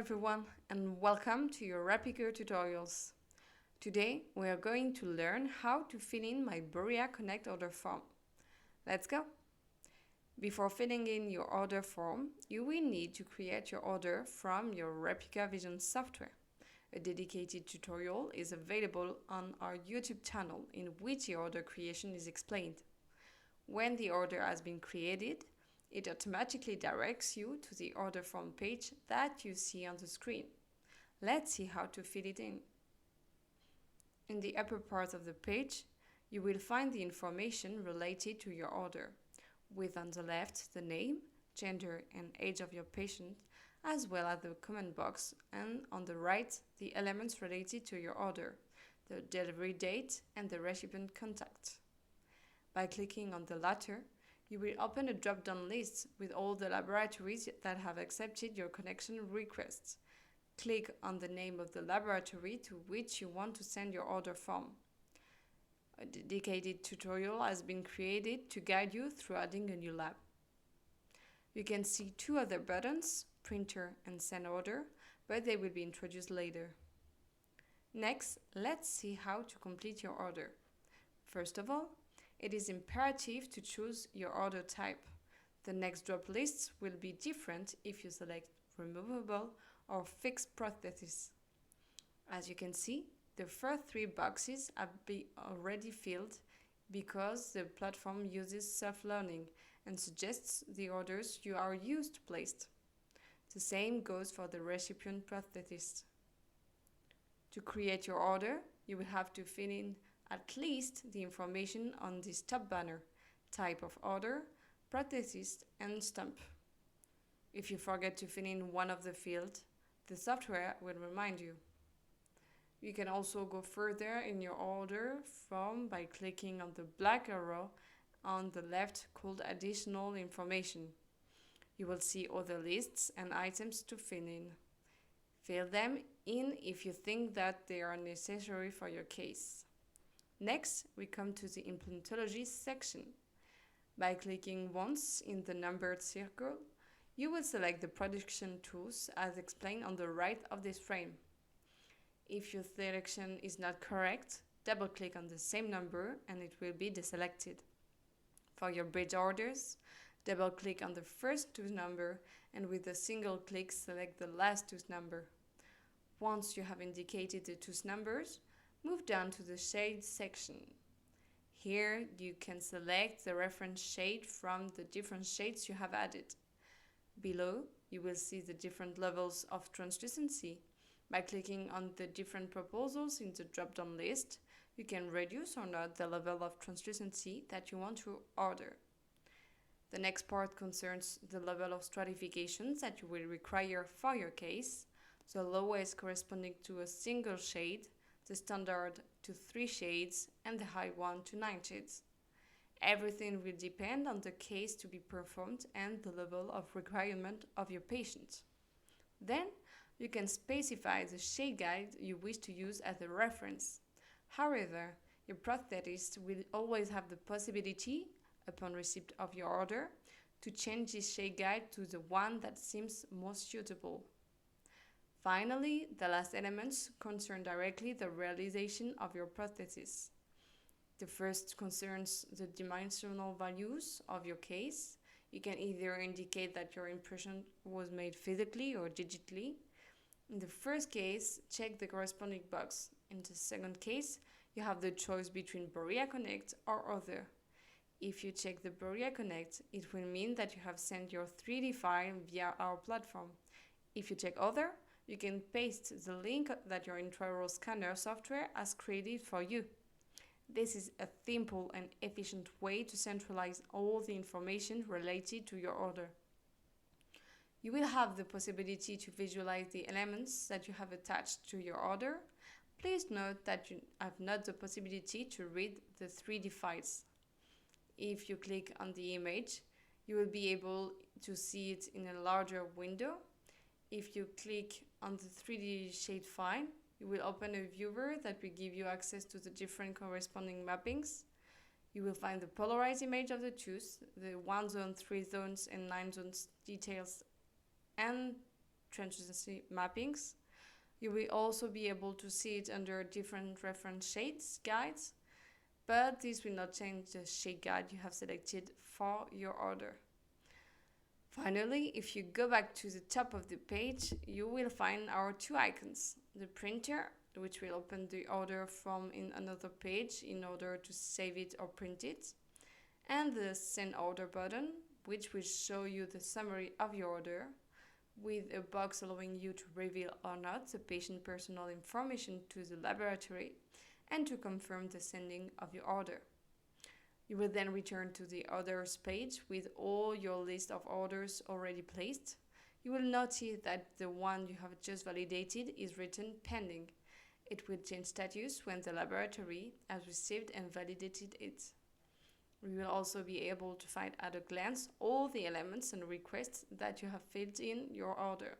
everyone, and welcome to your Rappiker tutorials. Today we are going to learn how to fill in my Borea Connect order form. Let's go! Before filling in your order form, you will need to create your order from your Replica Vision software. A dedicated tutorial is available on our YouTube channel in which the order creation is explained. When the order has been created, it automatically directs you to the order form page that you see on the screen. Let's see how to fill it in. In the upper part of the page, you will find the information related to your order, with on the left the name, gender and age of your patient, as well as the comment box, and on the right the elements related to your order, the delivery date and the recipient contact. By clicking on the latter, you will open a drop-down list with all the laboratories that have accepted your connection requests. Click on the name of the laboratory to which you want to send your order form. A dedicated tutorial has been created to guide you through adding a new lab. You can see two other buttons, Printer and Send Order, but they will be introduced later. Next, let's see how to complete your order. First of all, it is imperative to choose your order type. The next drop lists will be different if you select removable or fixed prosthesis. As you can see, the first three boxes have been already filled because the platform uses self-learning and suggests the orders you are used to place. The same goes for the recipient prosthesis. To create your order, you will have to fill in at least the information on this top banner, type of order, prosthesis, and stamp. If you forget to fill in one of the fields, the software will remind you. You can also go further in your order form by clicking on the black arrow on the left called Additional Information. You will see other lists and items to fill in. Fill them in if you think that they are necessary for your case. Next, we come to the Implantologies section. By clicking once in the numbered circle, you will select the production tools as explained on the right of this frame. If your selection is not correct, double-click on the same number and it will be deselected. For your bridge orders, double-click on the first tooth number and with a single click select the last tooth number. Once you have indicated the tooth numbers, move down to the Shade section. Here you can select the reference shade from the different shades you have added. Below, you will see the different levels of translucency. By clicking on the different proposals in the drop-down list, you can reduce or not the level of translucency that you want to order. The next part concerns the level of stratifications that you will require for your case, the lowest corresponding to a single shade, the standard to 3 shades, and the high one to 9 shades. Everything will depend on the case to be performed and the level of requirement of your patient. Then, you can specify the shade guide you wish to use as a reference. However, your prosthetist will always have the possibility, upon receipt of your order, to change this shade guide to the one that seems most suitable. Finally, the last elements concern directly the realization of your prosthesis. The first concerns the dimensional values of your case. You can either indicate that your impression was made physically or digitally. In the first case, check the corresponding box. In the second case, you have the choice between Borea Connect or Other. If you check the Borea Connect, it will mean that you have sent your 3D file via our platform. If you check Other, you can paste the link that your intraoral scanner software has created for you. This is a simple and efficient way to centralize all the information related to your order. You will have the possibility to visualize the elements that you have attached to your order. Please note that you have not the possibility to read the 3D files. If you click on the image, you will be able to see it in a larger window. If you click on the 3D shade file, you will open a viewer that will give you access to the different corresponding mappings. You will find the polarized image of the tooth, the 1 zone, 3 zones, and 9 zones details, and transparency mappings. You will also be able to see it under different reference shades guides, but this will not change the shade guide you have selected for your order. Finally, if you go back to the top of the page, you will find our two icons. The printer, which will open the order from in another page in order to save it or print it, and the Send Order button, which will show you the summary of your order, with a box allowing you to reveal or not the patient personal information to the laboratory and to confirm the sending of your order. You will then return to the Orders page with all your list of orders already placed. You will notice that the one you have just validated is written pending. It will change status when the laboratory has received and validated it. We will also be able to find at a glance all the elements and requests that you have filled in your order.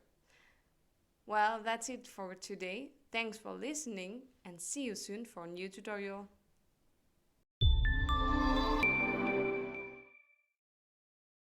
Well, that's it for today. Thanks for listening and see you soon for a new tutorial.